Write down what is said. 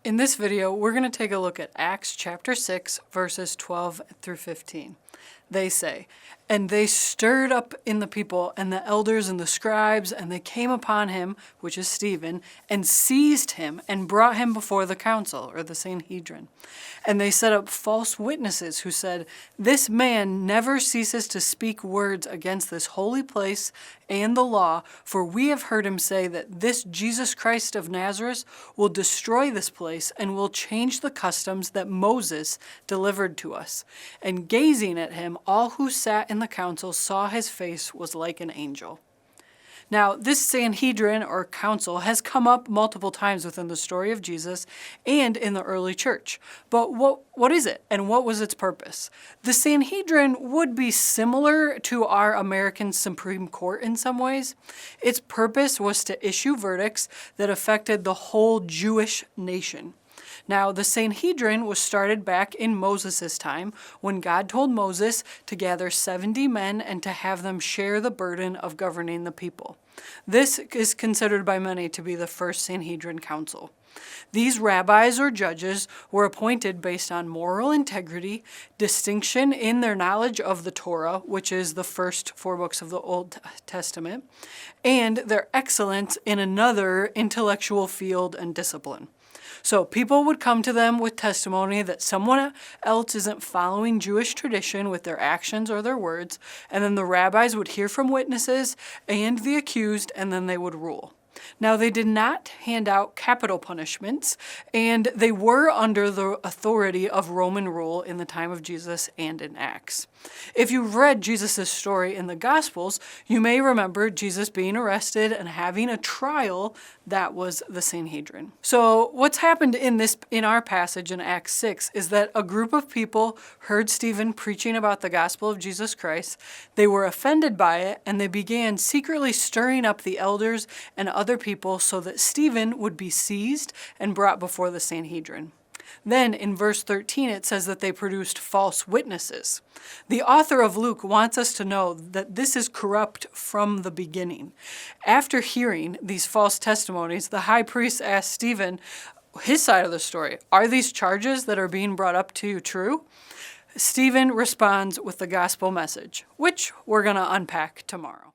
In this video, we're going to take a look at Acts chapter 6, verses 12 through 15. They say, "And they stirred up in the people and the elders and the scribes, and they came upon him," which is Stephen, "and seized him and brought him before the council," or the Sanhedrin. "And they set up false witnesses who said, 'This man never ceases to speak words against this holy place and the law, for we have heard him say that this Jesus Christ of Nazareth will destroy this place and will change the customs that Moses delivered to us.' And gazing at him, all who sat in the council saw his face was like an angel." Now, this Sanhedrin or council has come up multiple times within the story of Jesus and in the early church. But what is it and what was its purpose? The Sanhedrin would be similar to our American Supreme Court in some ways. Its purpose was to issue verdicts that affected the whole Jewish nation. Now, the Sanhedrin was started back in Moses' time when God told Moses to gather 70 men and to have them share the burden of governing the people. This is considered by many to be the first Sanhedrin council. These rabbis or judges were appointed based on moral integrity, distinction in their knowledge of the Torah, which is the first 4 books of the Old Testament, and their excellence in another intellectual field and discipline. So people would come to them with testimony that someone else isn't following Jewish tradition with their actions or their words, and then the rabbis would hear from witnesses and the accused, and then they would rule. Now, they did not hand out capital punishments, and they were under the authority of Roman rule in the time of Jesus and in Acts. If you've read Jesus' story in the Gospels, you may remember Jesus being arrested and having a trial. That was the Sanhedrin. So what's happened in our passage in Acts 6 is that a group of people heard Stephen preaching about the gospel of Jesus Christ. They were offended by it, and they began secretly stirring up the elders and other people so that Stephen would be seized and brought before the Sanhedrin. Then in verse 13, it says that they produced false witnesses. The author of Luke wants us to know that this is corrupt from the beginning. After hearing these false testimonies, the high priest asked Stephen his side of the story. Are these charges that are being brought up to you true? Stephen responds with the gospel message, which we're going to unpack tomorrow.